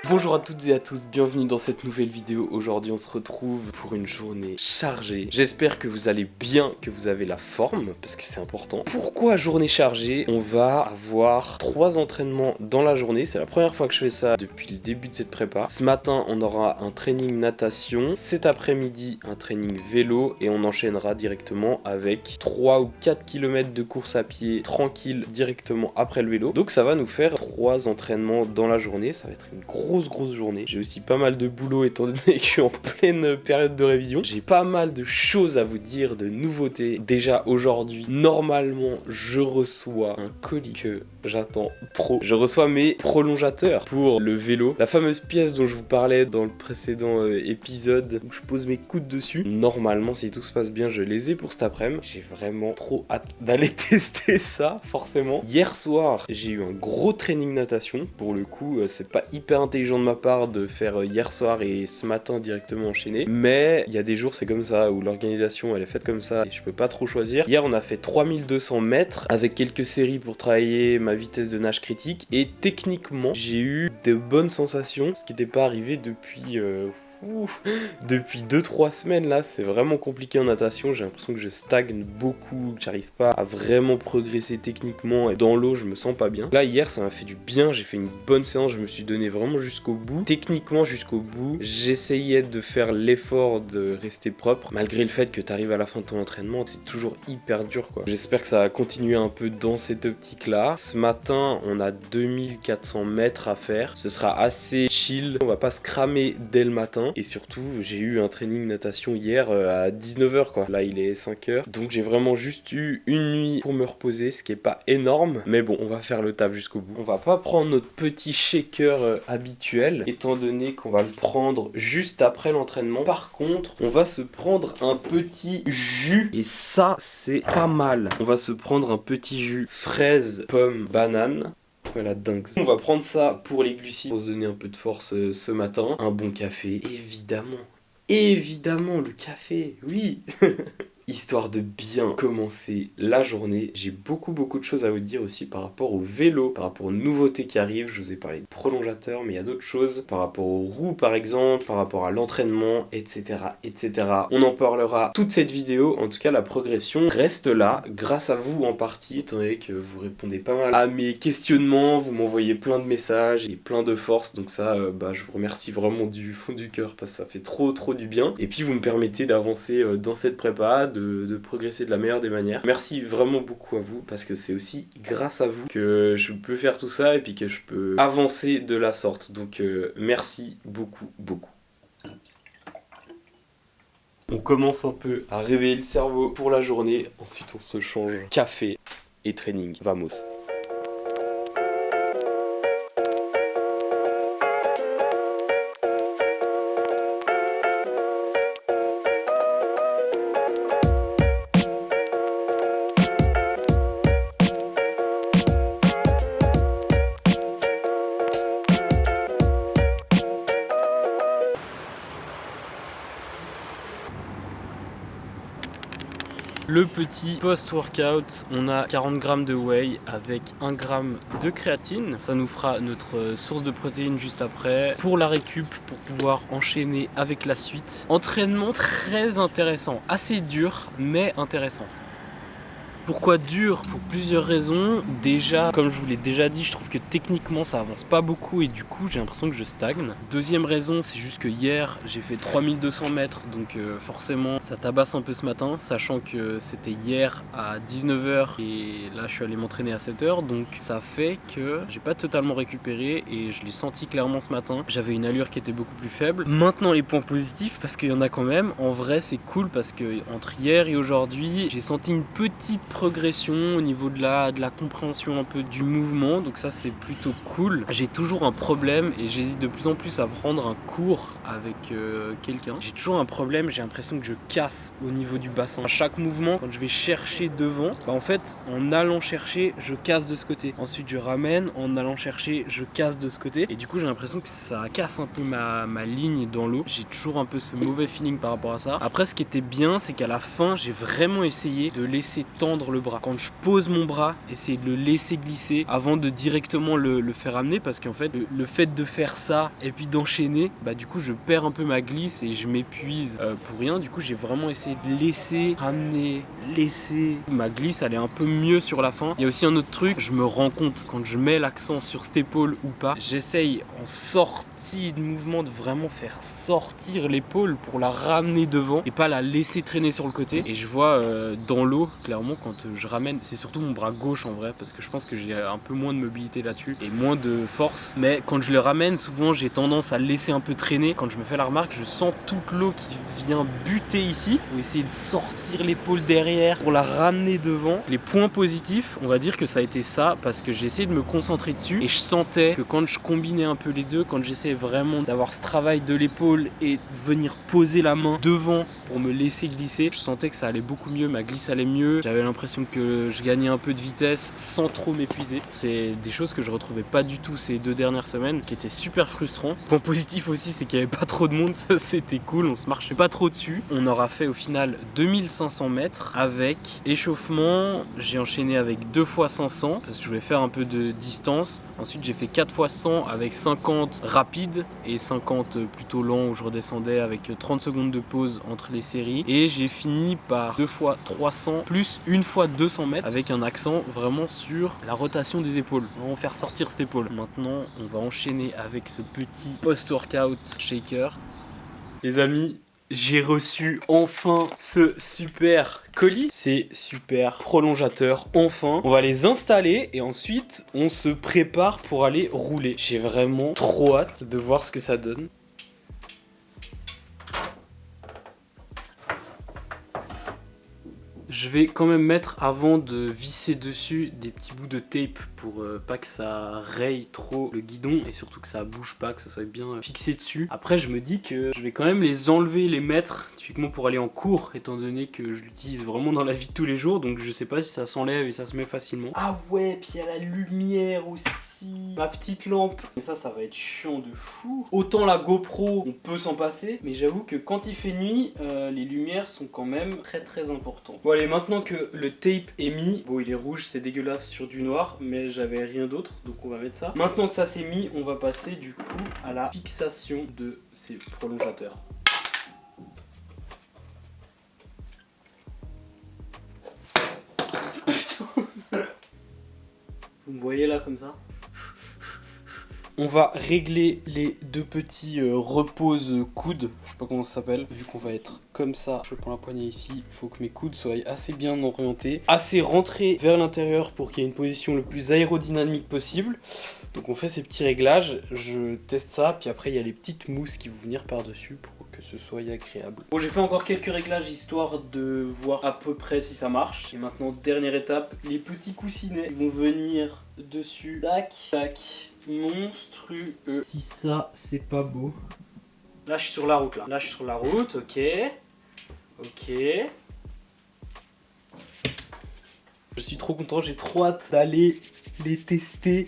Bonjour à toutes et à tous, bienvenue dans cette nouvelle vidéo. Aujourd'hui on se retrouve pour une journée chargée. J'espère que vous allez bien, que vous avez la forme, parce que c'est important. Pourquoi journée chargée? On va avoir 3 entraînements dans la journée. C'est la première fois que je fais ça depuis le début de cette prépa. Ce matin on aura un training natation, cet après-midi un training vélo et on enchaînera directement avec 3 ou 4 km de course à pied tranquille directement après le vélo. Donc ça va nous faire 3 entraînements dans la journée, ça va être une grosse journée. J'ai aussi pas mal de boulot étant donné que je suis en pleine période de révision. J'ai pas mal de choses à vous dire, de nouveautés. Déjà aujourd'hui, normalement, je reçois un colis que j'attends trop. Je reçois mes prolongateurs pour le vélo. La fameuse pièce dont je vous parlais dans le précédent épisode où je pose mes coudes dessus. Normalement, si tout se passe bien, je les ai pour cet après-midi. J'ai vraiment trop hâte d'aller tester ça, forcément. Hier soir, j'ai eu un gros training natation. Pour le coup, c'est pas hyper intelligent de ma part de faire hier soir et ce matin directement enchaîné, mais il y a des jours c'est comme ça où l'organisation elle est faite comme ça et je peux pas trop choisir. Hier on a fait 3200 mètres avec quelques séries pour travailler ma vitesse de nage critique et techniquement j'ai eu de bonnes sensations, ce qui n'était pas arrivé depuis depuis 2-3 semaines là, c'est vraiment compliqué en natation. J'ai l'impression que je stagne beaucoup, que j'arrive pas à vraiment progresser techniquement et dans l'eau je me sens pas bien. Là hier ça m'a fait du bien, j'ai fait une bonne séance, je me suis donné vraiment jusqu'au bout, techniquement jusqu'au bout. J'essayais de faire l'effort de rester propre malgré le fait que t'arrives à la fin de ton entraînement, c'est toujours hyper dur quoi. J'espère que ça va continuer un peu dans cette optique là. Ce matin on a 2400 mètres à faire, ce sera assez chill, on va pas se cramer dès le matin. Et surtout, j'ai eu un training natation hier à 19h quoi. Là, il est 5h. Donc, j'ai vraiment juste eu une nuit pour me reposer, ce qui est pas énorme. Mais bon, on va faire le taf jusqu'au bout. On va pas prendre notre petit shaker habituel, étant donné qu'on va le prendre juste après l'entraînement. Par contre, on va se prendre un petit jus. Et ça, c'est pas mal. On va se prendre un petit jus fraise, pomme, banane. Voilà, dingue. On va prendre ça pour les glucides, pour se donner un peu de force ce matin. Un bon café, évidemment. Évidemment, le café, oui. Histoire de bien commencer la journée, j'ai beaucoup de choses à vous dire aussi par rapport au vélo, par rapport aux nouveautés qui arrivent. Je vous ai parlé de prolongateurs, mais il y a d'autres choses par rapport aux roues par exemple, par rapport à l'entraînement, etc. On en parlera toute cette vidéo. En tout cas, la progression reste là, grâce à vous en partie, étant donné que vous répondez pas mal à mes questionnements, vous m'envoyez plein de messages et plein de force. Donc ça, je vous remercie vraiment du fond du cœur parce que ça fait trop du bien. Et puis vous me permettez d'avancer dans cette prépa, de progresser de la meilleure des manières. Merci vraiment beaucoup à vous parce que c'est aussi grâce à vous que je peux faire tout ça et puis que je peux avancer de la sorte. Donc merci beaucoup. On commence un peu à réveiller le cerveau pour la journée. Ensuite on se change café et training. Vamos. Le petit post-workout, on a 40 grammes de whey avec 1 gramme de créatine. Ça nous fera notre source de protéines juste après. Pour la récup, pour pouvoir enchaîner avec la suite. Entraînement très intéressant, assez dur mais intéressant. Pourquoi dur? Pour plusieurs raisons. Déjà, comme je vous l'ai déjà dit, je trouve que techniquement ça avance pas beaucoup et du coup j'ai l'impression que je stagne. Deuxième raison, c'est juste que hier j'ai fait 3200 mètres, donc forcément ça tabasse un peu ce matin, sachant que c'était hier à 19h et là je suis allé m'entraîner à 7h, donc ça fait que j'ai pas totalement récupéré et je l'ai senti clairement ce matin. J'avais une allure qui était beaucoup plus faible. Maintenant les points positifs, parce qu'il y en a quand même, en vrai c'est cool parce que entre hier et aujourd'hui j'ai senti une petite progression au niveau de la compréhension un peu du mouvement, donc ça c'est plutôt cool. J'ai toujours un problème et j'hésite de plus en plus à prendre un cours avec quelqu'un. J'ai toujours un problème, j'ai l'impression que je casse au niveau du bassin. À chaque mouvement, quand je vais chercher devant, en fait en allant chercher, je casse de ce côté. Ensuite je ramène, en allant chercher, je casse de ce côté. Et du coup j'ai l'impression que ça casse un peu ma ligne dans l'eau. J'ai toujours un peu ce mauvais feeling par rapport à ça. Après ce qui était bien, c'est qu'à la fin, j'ai vraiment essayé de laisser tendre tendre le bras. Quand je pose mon bras, essayer de le laisser glisser avant de directement le faire amener, parce qu'en fait le fait de faire ça et puis d'enchaîner, bah du coup je perds un peu ma glisse et je m'épuise pour rien. Du coup j'ai vraiment essayé de laisser ramener, laisser. Ma glisse elle est un peu mieux sur la fin. Il y a aussi un autre truc, je me rends compte quand je mets l'accent sur cette épaule ou pas, j'essaye en sortie de mouvement de vraiment faire sortir l'épaule pour la ramener devant et pas la laisser traîner sur le côté. Et je vois dans l'eau clairement quand je ramène, c'est surtout mon bras gauche en vrai, parce que je pense que j'ai un peu moins de mobilité là-dessus et moins de force, mais quand je le ramène souvent j'ai tendance à le laisser un peu traîner. Quand je me fais la remarque, je sens toute l'eau qui vient buter ici. Faut essayer de sortir l'épaule derrière pour la ramener devant. Les points positifs, on va dire que ça a été ça, parce que j'ai essayé de me concentrer dessus et je sentais que quand je combinais un peu les deux, quand j'essayais vraiment d'avoir ce travail de l'épaule et venir poser la main devant pour me laisser glisser, je sentais que ça allait beaucoup mieux, ma glisse allait mieux, j'avais l'impression que je gagnais un peu de vitesse sans trop m'épuiser. C'est des choses que je retrouvais pas du tout ces 2 dernières semaines, qui étaient super frustrants. Point positif aussi, c'est qu'il y avait pas trop de monde, ça c'était cool, on se marchait pas trop dessus. On aura fait au final 2500 mètres avec échauffement, j'ai enchaîné avec 2 fois 500 parce que je voulais faire un peu de distance. Ensuite j'ai fait 4 fois 100 avec 50 rapide et 50 plutôt lent où je redescendais avec 30 secondes de pause entre les séries. Et j'ai fini par 2 fois 300 plus 1 fois 200 mètres avec un accent vraiment sur la rotation des épaules. On va faire sortir cette épaule. Maintenant on va enchaîner avec ce petit post-workout shaker. Les amis, j'ai reçu enfin ce super colis, ces super prolongateurs, enfin. On va les installer et ensuite on se prépare pour aller rouler. J'ai vraiment trop hâte de voir ce que ça donne. Je vais quand même mettre, avant de visser dessus, des petits bouts de tape pour pas que ça raye trop le guidon et surtout que ça bouge pas, que ça soit bien fixé dessus. Après je me dis que je vais quand même les enlever, les mettre, typiquement pour aller en cours, étant donné que je l'utilise vraiment dans la vie de tous les jours, donc je sais pas si ça s'enlève et ça se met facilement. Ah ouais, puis il y a la lumière aussi. Ma petite lampe, mais ça va être chiant de fou. Autant la GoPro, on peut s'en passer, mais j'avoue que quand il fait nuit, les lumières sont quand même très importantes. Bon allez, maintenant que le tape est mis, bon il est rouge, c'est dégueulasse sur du noir, mais j'avais rien d'autre, donc on va mettre ça. Maintenant que ça c'est mis, on va passer du coup à la fixation de ces prolongateurs. Vous me voyez là comme ça ? On va régler les 2 petits repose-coudes, je sais pas comment ça s'appelle, vu qu'on va être comme ça, je prends la poignée ici, il faut que mes coudes soient assez bien orientés, assez rentrés vers l'intérieur pour qu'il y ait une position le plus aérodynamique possible. Donc on fait ces petits réglages, je teste ça, puis après il y a les petites mousses qui vont venir par-dessus pour que ce soit agréable. Bon, j'ai fait encore quelques réglages histoire de voir à peu près si ça marche. Et maintenant, dernière étape, les petits coussinets vont venir dessus. Tac, tac, monstrueux. Si ça, c'est pas beau. Là, je suis sur la route, là. Là, je suis sur la route, ok. Ok. Je suis trop content, j'ai trop hâte d'aller les tester.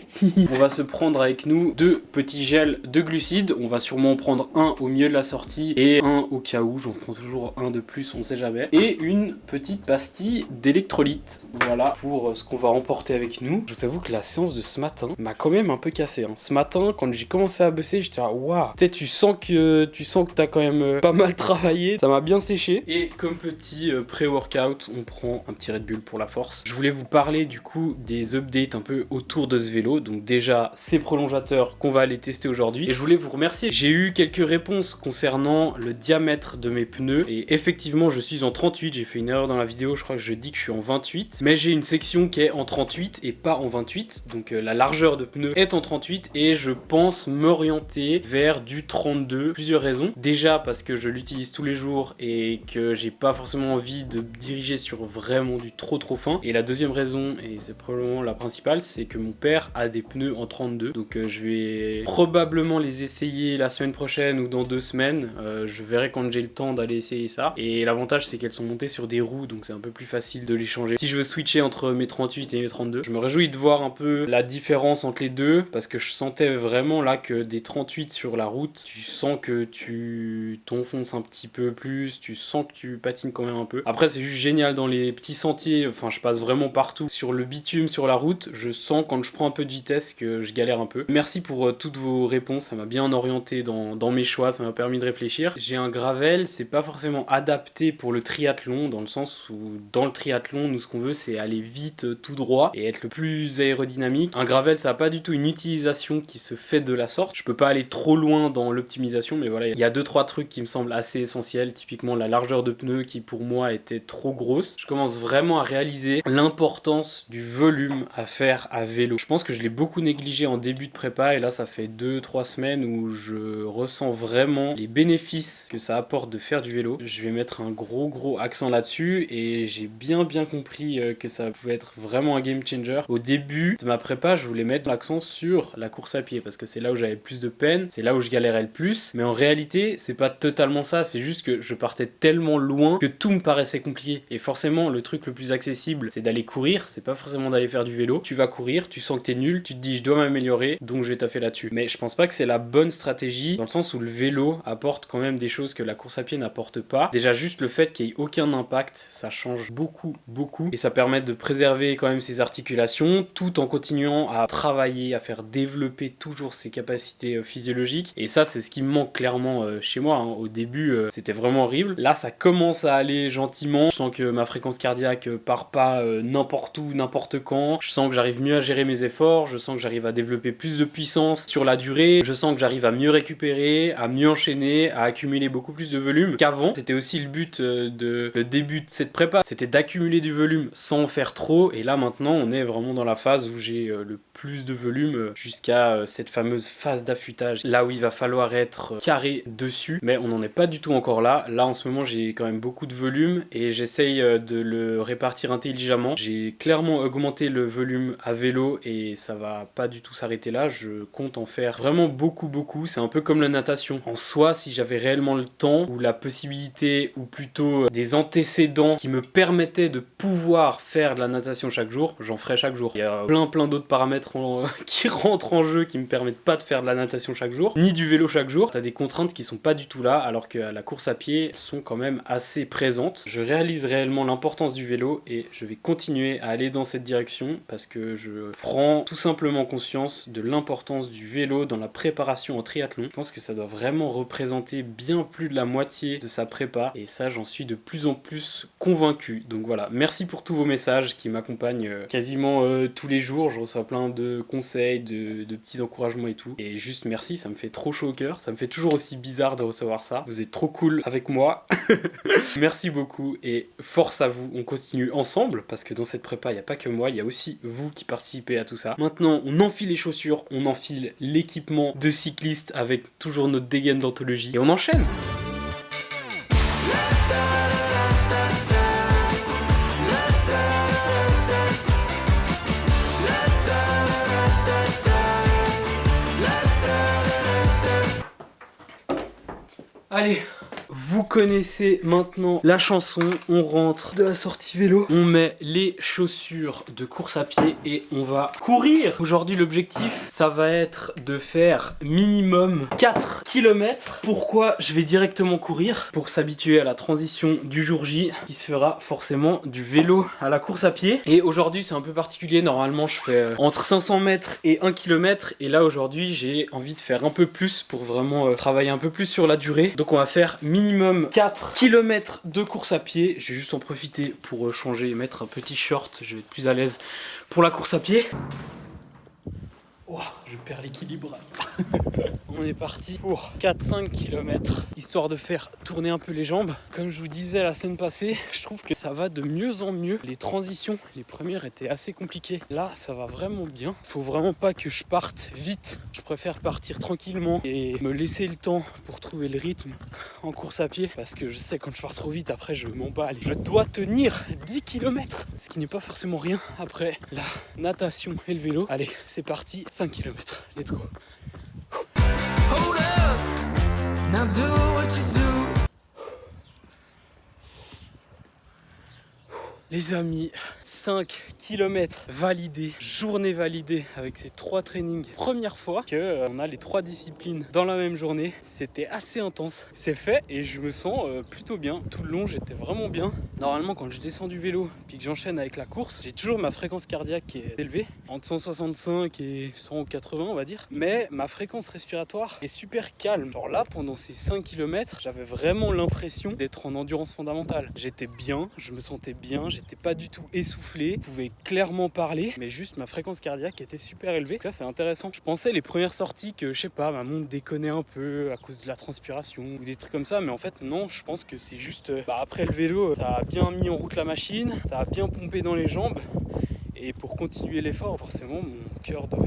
On va se prendre avec nous 2 petits gels de glucides. On va sûrement en prendre un au milieu de la sortie et un au cas où. J'en prends toujours un de plus, on sait jamais. Et une petite pastille d'électrolyte. Voilà pour ce qu'on va emporter avec nous. Je vous avoue que la séance de ce matin m'a quand même un peu cassé. Ce matin, quand j'ai commencé à bosser, j'étais là, waouh. Tu sais, tu sens que t'as quand même pas mal travaillé. Ça m'a bien séché. Et comme petit pré-workout, on prend un petit Red Bull pour la force. Je voulais vous parler du coup des updates un peu autour de ce vélo. Donc déjà ces prolongateurs qu'on va aller tester aujourd'hui. Et je voulais vous remercier. J'ai eu quelques réponses concernant le diamètre de mes pneus. Et effectivement je suis en 38. J'ai fait une erreur dans la vidéo. Je crois que je dis que je suis en 28. Mais j'ai une section qui est en 38 et pas en 28. Donc la largeur de pneus est en 38. Et je pense m'orienter vers du 32. Plusieurs raisons. Déjà parce que je l'utilise tous les jours et que j'ai pas forcément envie de diriger sur vraiment du trop fin. Et la deuxième raison, et c'est probablement la principale, c'est que mon père a des pneus en 32. Donc je vais probablement les essayer la semaine prochaine ou dans 2 semaines. Je verrai quand j'ai le temps d'aller essayer ça. Et l'avantage c'est qu'elles sont montées sur des roues, donc c'est un peu plus facile de les changer. Si je veux switcher entre mes 38 et mes 32, je me réjouis de voir un peu la différence entre les deux, parce que je sentais vraiment là que des 38 sur la route, tu sens que tu t'enfonces un petit peu plus, tu sens que tu patines quand même un peu. Après c'est juste génial dans les petits sentiers, enfin je passe vraiment partout. Sur le bitume, sur la route, je sens quand je prends un peu de vitesse que je galère un peu. Merci pour toutes vos réponses, ça m'a bien orienté dans mes choix, ça m'a permis de réfléchir. J'ai un gravel, c'est pas forcément adapté pour le triathlon, dans le sens où dans le triathlon, nous ce qu'on veut c'est aller vite, tout droit et être le plus aérodynamique. Un gravel ça a pas du tout une utilisation qui se fait de la sorte. Je peux pas aller trop loin dans l'optimisation, mais voilà, il y a 2-3 trucs qui me semblent assez essentiels, typiquement la largeur de pneus qui pour moi était trop grosse. Je commence vraiment à réaliser l'importance du volume à faire à vélo. Je pense que je l'ai beaucoup négligé en début de prépa et là ça fait 2-3 semaines où je ressens vraiment les bénéfices que ça apporte de faire du vélo. Je vais mettre un gros accent là-dessus et j'ai bien compris que ça pouvait être vraiment un game changer. Au début de ma prépa, je voulais mettre l'accent sur la course à pied parce que c'est là où j'avais le plus de peine, c'est là où je galérais le plus, mais en réalité c'est pas totalement ça, c'est juste que je partais tellement loin que tout me paraissait compliqué et forcément le truc le plus accessible c'est d'aller courir, c'est pas forcément d'aller faire du vélo. Tu vas courir, tu sens que t'es nul, tu te dis je dois m'améliorer donc je vais taffer là-dessus. Mais je pense pas que c'est la bonne stratégie dans le sens où le vélo apporte quand même des choses que la course à pied n'apporte pas. Déjà juste le fait qu'il n'y ait aucun impact, ça change beaucoup et ça permet de préserver quand même ses articulations tout en continuant à travailler, à faire développer toujours ses capacités physiologiques et ça c'est ce qui me manque clairement chez moi. Au début c'était vraiment horrible, là ça commence à aller gentiment, je sens que ma fréquence cardiaque part pas n'importe où, n'importe quand, je sens que j'arrive mieux à gérer mes efforts, je sens que j'arrive à développer plus de puissance sur la durée, je sens que j'arrive à mieux récupérer, à mieux enchaîner, à accumuler beaucoup plus de volume qu'avant. C'était aussi le but le début de cette prépa, c'était d'accumuler du volume sans en faire trop et là maintenant on est vraiment dans la phase où j'ai le plus de volume jusqu'à cette fameuse phase d'affûtage, là où il va falloir être carré dessus, mais on n'en est pas du tout encore là. Là en ce moment j'ai quand même beaucoup de volume et j'essaye de le répartir intelligemment. J'ai clairement augmenté le volume à vélo et ça va pas du tout s'arrêter là, je compte en faire vraiment beaucoup. C'est un peu comme la natation. En soi, si j'avais réellement le temps ou la possibilité ou plutôt des antécédents qui me permettaient de pouvoir faire de la natation chaque jour, j'en ferais chaque jour. Il y a plein d'autres paramètres qui rentrent en jeu qui me permettent pas de faire de la natation chaque jour, ni du vélo chaque jour. T'as des contraintes qui sont pas du tout là, alors que la course à pied sont quand même assez présentes. Je réalise réellement l'importance du vélo et je vais continuer à aller dans cette direction parce que je prends tout simplement conscience de l'importance du vélo dans la préparation en triathlon. Je pense que ça doit vraiment représenter bien plus de la moitié de sa prépa et ça j'en suis de plus en plus convaincu. Donc voilà, merci pour tous vos messages qui m'accompagnent quasiment tous les jours. Je reçois plein de conseils, de petits encouragements et tout. Et juste merci, ça me fait trop chaud au cœur. Ça me fait toujours aussi bizarre de recevoir ça. Vous êtes trop cool avec moi. Merci beaucoup et force à vous. On continue ensemble parce que dans cette prépa, il n'y a pas que moi, il y a aussi vous qui participez à tout ça. Maintenant, on enfile les chaussures, on enfile l'équipement de cycliste avec toujours notre dégaine d'anthologie et on enchaîne. Allez, vous connaissez maintenant la chanson, on rentre de la sortie vélo, on met les chaussures de course à pied et on va courir. Aujourd'hui l'objectif, ça va être de faire minimum 4 km. Pourquoi je vais directement courir? Pour s'habituer à la transition du jour J, qui se fera forcément du vélo à la course à pied. Et aujourd'hui c'est un peu particulier, normalement je fais entre 500 mètres et 1 km. Et là aujourd'hui j'ai envie de faire un peu plus pour vraiment travailler un peu plus sur la durée. Donc on va faire minimum 4 km de course à pied. Je vais juste en profiter pour changer et mettre un petit short. Je vais être plus à l'aise pour la course à pied. Wow. Je perds l'équilibre. On est parti pour 4-5 km, histoire de faire tourner un peu les jambes. Comme je vous disais la semaine passée, je trouve que ça va de mieux en mieux. Les transitions, les premières étaient assez compliquées. Là, ça va vraiment bien. Faut vraiment pas que je parte vite. Je préfère partir tranquillement et me laisser le temps pour trouver le rythme en course à pied. Parce que je sais quand je pars trop vite, après je m'emballe. Je dois tenir 10 km, ce qui n'est pas forcément rien après la natation et le vélo. Allez, c'est parti, 5 km. Let's go. Hold up, now do what you do. Les amis, 5 km validés, journée validée avec ces 3 trainings. Première fois qu'on a les 3 disciplines dans la même journée. C'était assez intense. C'est fait et je me sens plutôt bien. Tout le long, j'étais vraiment bien. Normalement, quand je descends du vélo puis que j'enchaîne avec la course, j'ai toujours ma fréquence cardiaque qui est élevée, entre 165 et 180 on va dire. Mais ma fréquence respiratoire est super calme. Genre là, pendant ces 5 km, j'avais vraiment l'impression d'être en endurance fondamentale. J'étais bien, je me sentais bien, j'étais pas du tout essoufflé, je pouvais clairement parler, mais juste ma fréquence cardiaque était super élevée. Ça c'est intéressant. Je pensais les premières sorties que je sais pas, ma montre déconnait un peu à cause de la transpiration ou des trucs comme ça, mais en fait non, je pense que c'est juste après le vélo, ça a bien mis en route la machine, ça a bien pompé dans les jambes. Et pour continuer l'effort, forcément, mon cœur doit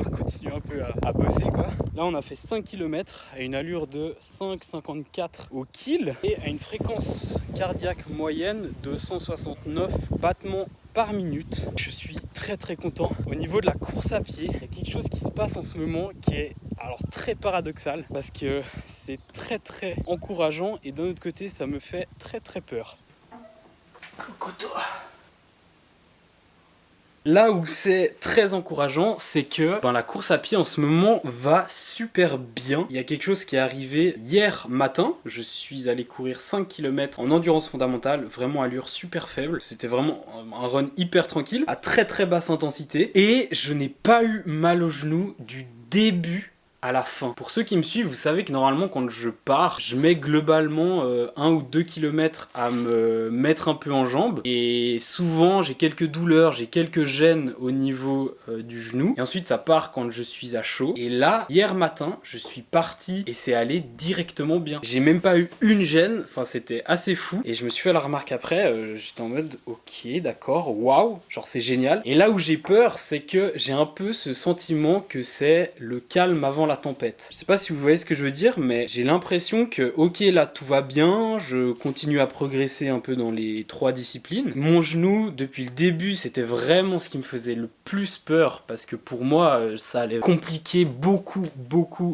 continuer un peu à bosser, quoi. Là, on a fait 5 km à une allure de 5,54 au kill et à une fréquence cardiaque moyenne de 169 battements par minute. Je suis très très content. Au niveau de la course à pied, il y a quelque chose qui se passe en ce moment qui est alors très paradoxal parce que c'est très très encourageant et d'un autre côté, ça me fait très très peur. Coucou toi. Là où c'est très encourageant, c'est que la course à pied en ce moment va super bien. Il y a quelque chose qui est arrivé hier matin. Je suis allé courir 5 km en endurance fondamentale, vraiment à allure super faible. C'était vraiment un run hyper tranquille, à très très basse intensité. Et je n'ai pas eu mal au genou du début à la fin. Pour ceux qui me suivent, vous savez que normalement quand je pars, je mets globalement 1 ou 2 km à me mettre un peu en jambes et souvent j'ai quelques douleurs, j'ai quelques gênes au niveau du genou et ensuite ça part quand je suis à chaud. Et là, hier matin, je suis parti et c'est allé directement bien. J'ai même pas eu une gêne, enfin c'était assez fou et je me suis fait la remarque après, j'étais en mode ok d'accord, waouh, genre c'est génial. Et là où j'ai peur, c'est que j'ai un peu ce sentiment que c'est le calme avant la tempête. Je sais pas si vous voyez ce que je veux dire, mais j'ai l'impression que ok là tout va bien, je continue à progresser un peu dans les 3 disciplines. Mon genou depuis le début c'était vraiment ce qui me faisait le plus peur parce que pour moi ça allait compliquer beaucoup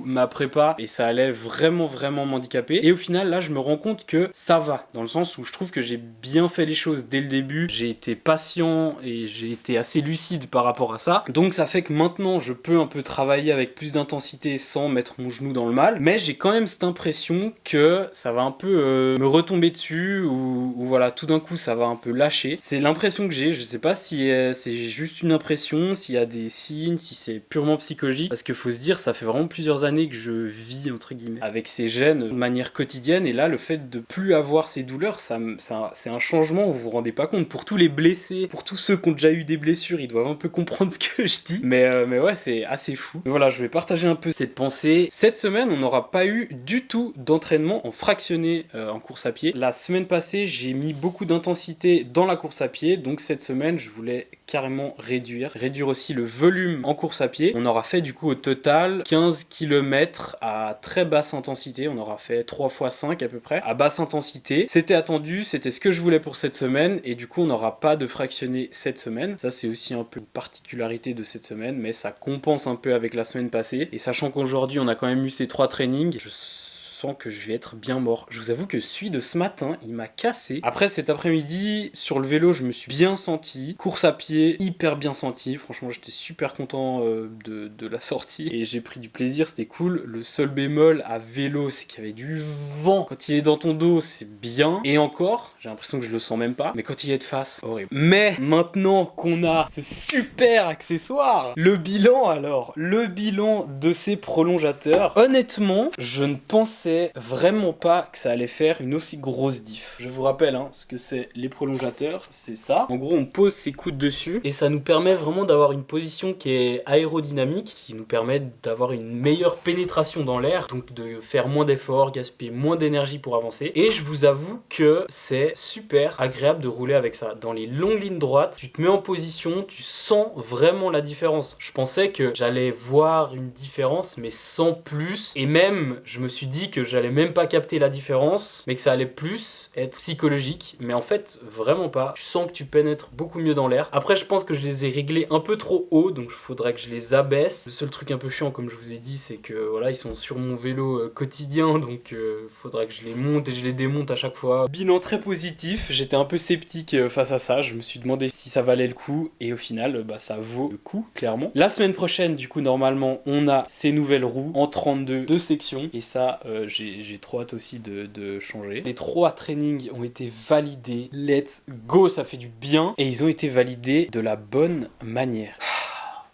ma prépa et ça allait vraiment m'handicaper. Et au final là je me rends compte que ça va, dans le sens où je trouve que j'ai bien fait les choses dès le début, j'ai été patient et j'ai été assez lucide par rapport à ça. Donc ça fait que maintenant je peux un peu travailler avec plus d'intensité sans mettre mon genou dans le mal, mais j'ai quand même cette impression que ça va un peu me retomber dessus ou voilà, tout d'un coup ça va un peu lâcher. C'est l'impression que j'ai, je sais pas si c'est juste une impression, s'il y a des signes, si c'est purement psychologique, parce qu'il faut se dire, ça fait vraiment plusieurs années que je vis entre guillemets avec ces gènes de manière quotidienne et là le fait de plus avoir ces douleurs, c'est un changement où vous vous rendez pas compte. Pour tous les blessés, pour tous ceux qui ont déjà eu des blessures, ils doivent un peu comprendre ce que je dis, mais ouais c'est assez fou. Mais voilà, je vais partager un peu cette pensée. Cette semaine, on n'aura pas eu du tout d'entraînement en fractionné en course à pied. La semaine passée, j'ai mis beaucoup d'intensité dans la course à pied, donc cette semaine, je voulais carrément réduire aussi le volume en course à pied. On aura fait du coup au total 15 km à très basse intensité, on aura fait 3 x 5 à peu près, à basse intensité. C'était attendu, c'était ce que je voulais pour cette semaine, et du coup on n'aura pas de fractionné cette semaine. Ça c'est aussi un peu une particularité de cette semaine, mais ça compense un peu avec la semaine passée, et sachant qu'aujourd'hui on a quand même eu ces 3 trainings, je sens que je vais être bien mort. Je vous avoue que celui de ce matin, il m'a cassé. Après cet après-midi, sur le vélo, je me suis bien senti. Course à pied, hyper bien senti. Franchement, j'étais super content de la sortie. Et j'ai pris du plaisir, c'était cool. Le seul bémol à vélo, c'est qu'il y avait du vent. Quand il est dans ton dos, c'est bien. Et encore, j'ai l'impression que je le sens même pas. Mais quand il est de face, horrible. Mais maintenant qu'on a ce super accessoire, le bilan alors. Le bilan de ces prolongateurs. Honnêtement, je ne pensais pensais vraiment pas que ça allait faire une aussi grosse diff. Je vous rappelle ce que c'est les prolongateurs, c'est ça. En gros, on pose ses coudes dessus et ça nous permet vraiment d'avoir une position qui est aérodynamique, qui nous permet d'avoir une meilleure pénétration dans l'air, donc de faire moins d'efforts, gaspiller moins d'énergie pour avancer. Et je vous avoue que c'est super agréable de rouler avec ça. Dans les longues lignes droites, tu te mets en position, tu sens vraiment la différence. Je pensais que j'allais voir une différence, mais sans plus. Et même, je me suis dit que j'allais même pas capter la différence, mais que ça allait plus être psychologique. Mais en fait, vraiment pas. Tu sens que tu pénètres beaucoup mieux dans l'air. Après, je pense que je les ai réglés un peu trop haut, donc il faudrait que je les abaisse. Le seul truc un peu chiant, comme je vous ai dit, c'est que voilà, ils sont sur mon vélo quotidien, donc faudrait que je les monte et je les démonte à chaque fois. Bilan très positif, j'étais un peu sceptique face à ça. Je me suis demandé si ça valait le coup, et au final, ça vaut le coup, clairement. La semaine prochaine, du coup, normalement, on a ces nouvelles roues en 32, 2 sections, et ça, j'ai trop hâte aussi de changer. Les 3 trainings ont été validés, let's go, ça fait du bien, et ils ont été validés de la bonne manière.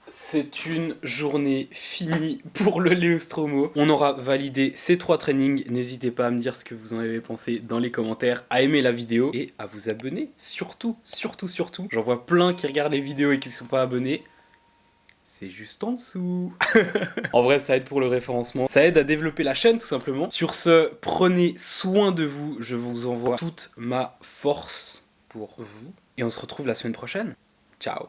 C'est une journée finie pour le Leostromo. On aura validé ces 3 trainings. N'hésitez pas à me dire ce que vous en avez pensé dans les commentaires, à aimer la vidéo et à vous abonner. Surtout. J'en vois plein qui regardent les vidéos et qui ne sont pas abonnés. C'est juste en dessous. En vrai, ça aide pour le référencement. Ça aide à développer la chaîne, tout simplement. Sur ce, prenez soin de vous. Je vous envoie toute ma force pour vous. Et on se retrouve la semaine prochaine. Ciao.